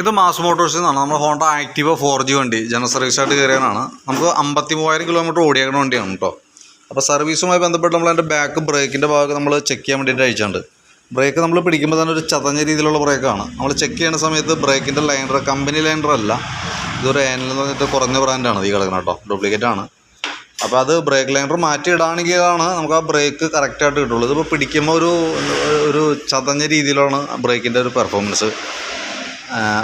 ഇത് മാസ് മോട്ടോഴ്സിൽ നിന്നാണ്. നമ്മൾ ഹോണ്ട ആക്റ്റീവ 4G വണ്ടി ജനറൽ സർവീസായിട്ട് കയറിയതാണ്. നമുക്ക് 53,000 കിലോമീറ്റർ ഓടിയേക്കുന്ന വണ്ടിയാണ് കേട്ടോ. അപ്പോൾ സർവീസുമായി ബന്ധപ്പെട്ട് നമ്മൾ അതിൻ്റെ ബാക്ക് ബ്രേക്കിൻ്റെ ഭാഗം നമ്മൾ ചെക്ക് ചെയ്യാൻ വേണ്ടിയിട്ട് അയച്ചിട്ടുണ്ട്. ബ്രേക്ക് നമ്മൾ പിടിക്കുമ്പോൾ തന്നെ ഒരു ചതഞ്ഞ രീതിയിലുള്ള ബ്രേക്കാണ്. നമ്മൾ ചെക്ക് ചെയ്യുന്ന സമയത്ത് ബ്രേക്കിൻ്റെ ലൈനർ കമ്പനി ലൈനർ അല്ല, ഇതൊരു ഏനൽ എന്ന് പറഞ്ഞിട്ട് കുറഞ്ഞ ബ്രാൻഡാണ് ഈ കിടക്കുന്നത് കേട്ടോ, ഡ്യൂപ്ലിക്കേറ്റ് ആണ്. അപ്പോൾ അത് ബ്രേക്ക് ലൈനർ മാറ്റി ഇടാണെങ്കിലാണ് നമുക്ക് ആ ബ്രേക്ക് കറക്റ്റായിട്ട് കിട്ടുള്ളൂ. ഇതിപ്പോൾ പിടിക്കുമ്പോൾ ഒരു ചതഞ്ഞ രീതിയിലാണ് ബ്രേക്കിൻ്റെ ഒരു പെർഫോമൻസ്.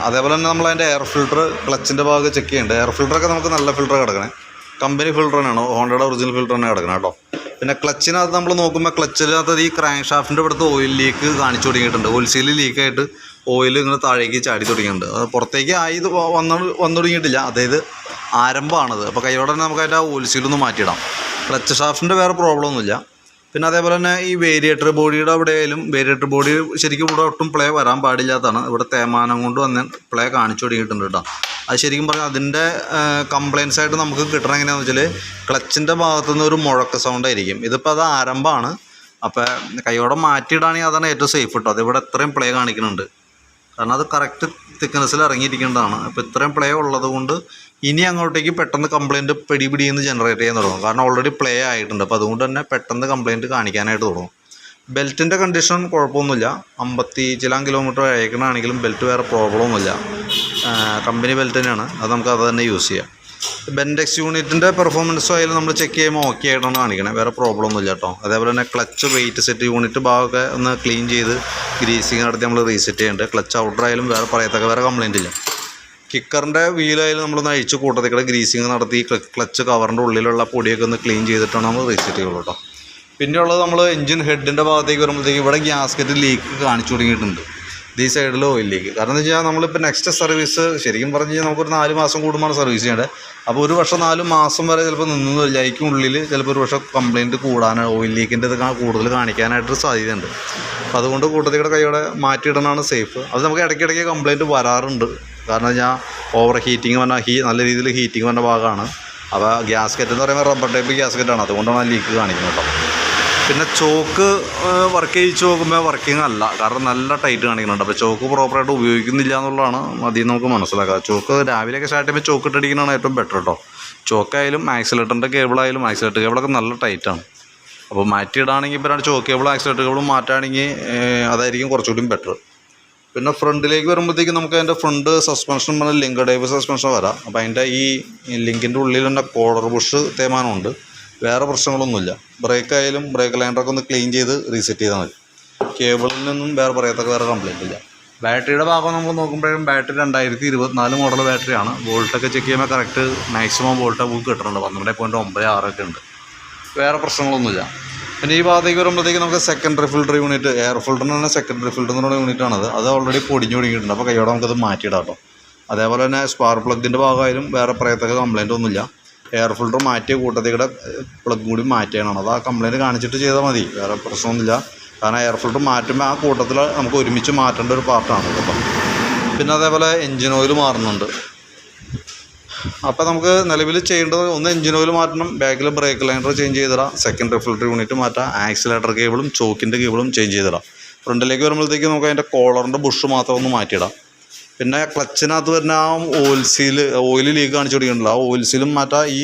അതേപോലെ തന്നെ നമ്മൾ അതിൻ്റെ എയർ ഫിൽറ്റർ ക്ലച്ചിൻ്റെ ഭാഗം ചെക്ക് ചെയ്യുന്നുണ്ട്. എയർ ഫിൽറ്ററൊക്കെ നമുക്ക് നല്ല ഫിൽറ്റർ കിടക്കണേ, കമ്പനി ഫിൽറ്റർ തന്നെയാണ്, ഹോണ്ടയുടെ ഒറിജിനൽ ഫിൽറ്റർ തന്നെ കിടക്കണം കേട്ടോ. പിന്നെ ക്ലച്ചിനകത്ത് നമ്മൾ നോക്കുമ്പോൾ ക്ലച്ചിനകത്ത് ഈ ക്രാങ്ക് ഷാഫ്റ്റിൻ്റെ ഇവിടുത്തെ ഓയിൽ ലീക്ക് കാണിച്ചു തുടങ്ങിയിട്ടുണ്ട്. ഓയിൽ സീൽ ലീക്കായിട്ട് ഓയിൽ ഇങ്ങനെ താഴേക്ക് ചാടി തുടങ്ങിയിട്ടുണ്ട്. അത് പുറത്തേക്ക് വന്നു തുടങ്ങിയിട്ടില്ല, അതായത് ആരംഭമാണത്. അപ്പോൾ കൈയോടെ തന്നെ നമുക്ക് അതിൻ്റെ ഓയിൽ സീലൊന്ന് മാറ്റിയിടാം. ക്ലച്ച് ഷാഫ്റ്റിൻ്റെ വേറെ പ്രോബ്ലം ഒന്നുമില്ല. പിന്നെ അതേപോലെ തന്നെ ഈ വേരിയേറ്റർ ബോഡിയുടെ അവിടെയായാലും വേരിയേറ്റർ ബോഡി ശരിക്കും ഇവിടെ ഒട്ടും പ്ലേ വരാൻ പാടില്ലാത്തതാണ്. ഇവിടെ തേമാനം കൊണ്ട് വന്ന് പ്ലേ കാണിച്ചു തുടങ്ങിയിട്ടുണ്ട് കേട്ടോ. അത് ശരിക്കും പറഞ്ഞാൽ അതിൻ്റെ കംപ്ലയിൻസ് ആയിട്ട് നമുക്ക് കിട്ടണം എങ്ങനെയാണെന്ന് വെച്ചാൽ ക്ലച്ചിൻ്റെ ഭാഗത്തുനിന്ന് ഒരു മുഴക്ക സൗണ്ട് ആയിരിക്കും. ഇതിപ്പോൾ അത് ആരംഭമാണ്. അപ്പോൾ കൈയോടെ മാറ്റിയിടാണെങ്കിൽ അതാണ് ഏറ്റവും സേഫ് കേട്ടോ. അതിവിടെ എത്രയും പ്ലേ കാണിക്കുന്നുണ്ട്, കാരണം അത് കറക്റ്റ് തിക്നെസ്സിൽ ഇറങ്ങിയിരിക്കേണ്ടതാണ്. അപ്പോൾ ഇത്രയും പ്ലേ ഉള്ളത് കൊണ്ട് ഇനി അങ്ങോട്ടേക്ക് പെട്ടെന്ന് കംപ്ലയിൻറ്റ് പിടിയെന്ന് ജനറേറ്റ് ചെയ്യാൻ തുടങ്ങും. കാരണം ഓൾറെഡി പ്ലേ ആയിട്ടുണ്ട്. അപ്പോൾ അതുകൊണ്ട് തന്നെ പെട്ടെന്ന് കംപ്ലയിൻറ്റ് കാണിക്കാനായിട്ട് തുടങ്ങും. ബെൽറ്റിൻ്റെ കണ്ടീഷൻ കുഴപ്പമൊന്നുമില്ല. 50 ചില കിലോമീറ്റർ അയക്കണമെങ്കിലും ബെൽറ്റ് വേറെ പ്രോബ്ലം ഒന്നുമില്ല, കമ്പനി ബെൽറ്റ് തന്നെയാണ്. അത് നമുക്ക് അത് തന്നെ യൂസ് ചെയ്യാം. ബെൻഡെക്സ് യൂണിറ്റിൻ്റെ പെർഫോമൻസും അതിൽ നമ്മൾ ചെക്ക് ചെയ്യുമ്പോൾ ഓക്കെ ആയിട്ടാണ് കാണിക്കണേ, വേറെ പ്രോബ്ലം ഒന്നുമില്ല കേട്ടോ. അതേപോലെ തന്നെ ക്ലച്ച് വെയിറ്റ് സെറ്റ് യൂണിറ്റ് ഭാഗമൊക്കെ ഒന്ന് ക്ലീൻ ചെയ്ത് ഗ്രീസിങ് നടത്തി നമ്മൾ റീസെറ്റ് ചെയ്യുന്നുണ്ട്. ക്ലച്ച് ഔട്ടർ ആയാലും വേറെ പറയത്തക്ക വേറെ കംപ്ലയിൻ്റ് ഇല്ല. കിക്കറിൻ്റെ വീലായാലും നമ്മളൊന്ന് അഴിച്ച് കൂട്ടത്തിക്കടെ ഗ്രീസിങ് നടത്തി ക്ലച്ച് കവറിൻ്റെ ഉള്ളിലുള്ള പൊടിയൊക്കെ ഒന്ന് ക്ലീൻ ചെയ്തിട്ടാണ് നമ്മൾ റീസെറ്റ് ചെയ്യുള്ളൂ കേട്ടോ. പിന്നെയുള്ളത് നമ്മൾ എഞ്ചിൻ ഹെഡിൻ്റെ ഭാഗത്തേക്ക് വരുമ്പോഴത്തേക്ക് ഇവിടെ ഗ്യാസ്കറ്റ് ലീക്ക് കാണിച്ചു തുടങ്ങിയിട്ടുണ്ട്. ഈ സൈഡിൽ ഓയിൽ ലീക്ക്. കാരണം എന്ന് വെച്ചാൽ നമ്മളിപ്പോൾ നെക്സ്റ്റ് സർവീസ് ശരിക്കും പറഞ്ഞു കഴിഞ്ഞാൽ നമുക്കൊരു 4 മാസം കൂടുമ്പോൾ സർവീസ് ചെയ്യേണ്ടത്. അപ്പോൾ ഒരു വർഷം 4 മാസം വരെ ചിലപ്പോൾ നിന്നില്ല, അതിക്കും ഉള്ളിൽ ചിലപ്പോൾ ഒരു വർഷം കംപ്ലയിൻറ്റ് കൂടാനാണ്, ഓയിൽ ലീക്കിൻ്റെ ഇത് കൂടുതൽ കാണിക്കാനായിട്ട് സാധ്യതയുണ്ട്. അപ്പോൾ അതുകൊണ്ട് കൂട്ടത്തിയുടെ കൈയോടെ മാറ്റിയിടണമാണ് സേഫ്. അത് നമുക്ക് ഇടയ്ക്കിടയ്ക്ക് കംപ്ലയിൻറ്റ് വരാറുണ്ട്. കാരണം വെച്ചാൽ ഓവർ ഹീറ്റിംഗ് പറഞ്ഞാൽ നല്ല രീതിയിൽ ഹീറ്റിംഗ് പറഞ്ഞ ഭാഗമാണ്. അപ്പോൾ ഗ്യാസ്കറ്റ് എന്ന് പറയുമ്പോൾ റബ്ബർ ടൈപ്പ് ഗ്യാസ്കറ്റാണ്, അതുകൊണ്ടാണ് ആ ലീക്ക് കാണിക്കുന്നത് കേട്ടോ. പിന്നെ ചോക്ക് വർക്ക് ചെയ്യിച്ച് നോക്കുമ്പോൾ വർക്കിംഗ് അല്ല, കാരണം നല്ല ടൈറ്റ് കാണിക്കുന്നുണ്ട്. അപ്പോൾ ചോക്ക് പ്രോപ്പറായിട്ട് ഉപയോഗിക്കുന്നില്ല എന്നുള്ളതാണ് അതിൽ നമുക്ക് മനസ്സിലാക്കാം. ചോക്ക് രാവിലെയൊക്കെ സ്റ്റാർട്ട് ചെയ്യുമ്പോൾ ചോക്ക് ഇട്ടടിക്കുന്നതാണ് ഏറ്റവും ബെറ്റർ കേട്ടോ. ചോക്കായാലും ആക്സിലേറ്ററിൻ്റെ കേബിളായാലും ആക്സിലേറ്റർ കേബിളൊക്കെ നല്ല ടൈറ്റാണ്. അപ്പോൾ മാറ്റിയിടാണെങ്കിൽ ഇപ്പോൾ ചോക്ക് കേബിളും ആക്സിലേറ്റർ കേബിളും മാറ്റുകയാണെങ്കിൽ അതായിരിക്കും കുറച്ചുകൂടി ബെറ്റർ. പിന്നെ ഫ്രണ്ടിലേക്ക് വരുമ്പോഴത്തേക്കും നമുക്ക് അതിൻ്റെ ഫ്രണ്ട് സസ്പെൻഷൻ പറഞ്ഞാൽ ലിങ്ക് ടൈപ്പ് സസ്പെൻഷൻ വരാം. അപ്പോൾ അതിൻ്റെ ഈ ലിങ്കിൻ്റെ ഉള്ളിൽ തന്നെ കോളർ ബുഷ് തേമാനമുണ്ട്, വേറെ പ്രശ്നങ്ങളൊന്നുമില്ല. ബ്രേക്കായാലും ബ്രേക്ക് ലൈനറൊക്കെ ഒന്ന് ക്ലീൻ ചെയ്ത് റീസെറ്റ് ചെയ്താൽ മതി. കേബിളിൽ നിന്നും പറയത്തക്ക വേറെ കംപ്ലയിൻ്റ് ഇല്ല. ബാറ്ററിയുടെ ഭാഗം നമ്മൾ നോക്കുമ്പോഴും ബാറ്ററി 2024 മോഡൽ ബാറ്ററിയാണ്. വോൾട്ടൊക്കെ ചെക്ക് ചെയ്യുമ്പോൾ കറക്റ്റ് മാക്സിമം വോൾട്ട് നമുക്ക് കിട്ടുന്നുണ്ട്, 12.96 ഉണ്ട്. വേറെ പ്രശ്നങ്ങളൊന്നുമില്ല. പിന്നെ ഈ ഭാഗത്തേക്ക് വരുമ്പോഴത്തേക്ക് നമുക്ക് സെക്കൻഡറി ഫിൽറ്റർ യൂണിറ്റ്, എയർ ഫിൽറ്ററിന് തന്നെ സെക്കൻഡറി ഫിൽറ്റർ എന്ന് പറയുന്ന യൂണിറ്റാണത്. അത് ഓൾറെഡി പൊടിഞ്ഞു തുടങ്ങിയിട്ടുണ്ട്. അപ്പോൾ കൈയോടെ നമുക്കത് മാറ്റിയിടാം കേട്ടോ. അതേപോലെ തന്നെ സ്പാർക്ക് പ്ലഗിൻ്റെ ഭാഗമായാലും വേറെ പറയത്തക്ക കംപ്ലയിൻ്റ് ഒന്നുമില്ല. എയർ ഫിൽറ്റർ മാറ്റിയ കൂട്ടത്തിയുടെ പ്ലഗ് കൂടി മാറ്റിയാണ്. അത് ആ കംപ്ലയിൻറ്റ് കാണിച്ചിട്ട് ചെയ്താൽ മതി, വേറെ പ്രശ്നമൊന്നുമില്ല. കാരണം എയർ ഫിൽറ്റർ മാറ്റുമ്പോൾ ആ കൂട്ടത്തിൽ നമുക്ക് ഒരുമിച്ച് മാറ്റേണ്ട ഒരു പാർട്ടാണ് കേട്ടോ. പിന്നെ അതേപോലെ എൻജിൻ ഓയിൽ മാറുന്നുണ്ട്. അപ്പോൾ നമുക്ക് നിലവിൽ ചെയ്യേണ്ടത് ഒന്ന് എൻജിൻ ഓയിൽ മാറ്റണം, ബാക്കിൽ ബ്രേക്ക് ലൈനർ ചേഞ്ച് ചെയ്തിടാം, സെക്കൻഡറി ഫിൽറ്റർ യൂണിറ്റ് മാറ്റാം, ആക്സിലേറ്റർ കേബിളും ചോക്കിൻ്റെ കേബിളും ചേഞ്ച് ചെയ്തിടാം. ഫ്രണ്ടിലേക്ക് വരുമ്പോഴത്തേക്ക് നമുക്ക് അതിൻ്റെ കോളറിൻ്റെ ബുഷ് മാത്രം ഒന്ന് മാറ്റിയിടാം. പിന്നെ ക്ലച്ചിനകത്ത് വരുന്ന ആ ഓയിൽ ലീക്ക് കാണിച്ചു തുടങ്ങിയിട്ടുണ്ടല്ലോ, ആ ഓയിൽ സീലും മാറ്റാം. ഈ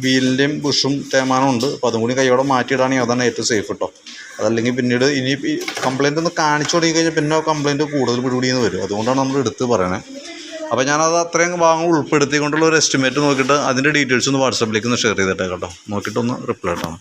വീലിൻ്റെയും ബുഷും തേമാനം ഉണ്ട്. അപ്പോൾ അതും കൂടി കൈയോടെ മാറ്റിയിടാണെങ്കിൽ അതാണ് ഏറ്റവും സേഫ് കേട്ടോ. അതല്ലെങ്കിൽ പിന്നീട് ഇനി കംപ്ലയിൻ്റ് ഒന്ന് കാണിച്ചു തുടങ്ങി കഴിഞ്ഞാൽ പിന്നെ കംപ്ലയിൻറ്റ് കൂടുതൽ പിടിപിടിയെന്ന് വരും. അതുകൊണ്ടാണ് നമ്മൾ എടുത്ത് പറയണേ. അപ്പോൾ ഞാനത് അത്രയും ഭാഗങ്ങൾ ഉൾപ്പെടുത്തിക്കൊണ്ടുള്ള ഒരു എസ്റ്റിമേറ്റ് നോക്കിയിട്ട് അതിൻ്റെ ഡീറ്റെയിൽസ് ഒന്ന് വാട്സാപ്പിലേക്ക് ഒന്ന് ഷെയർ ചെയ്തിട്ടേ കേട്ടോ. നോക്കിയിട്ടൊന്ന് റിപ്ലൈ ഇട്ടാണ്.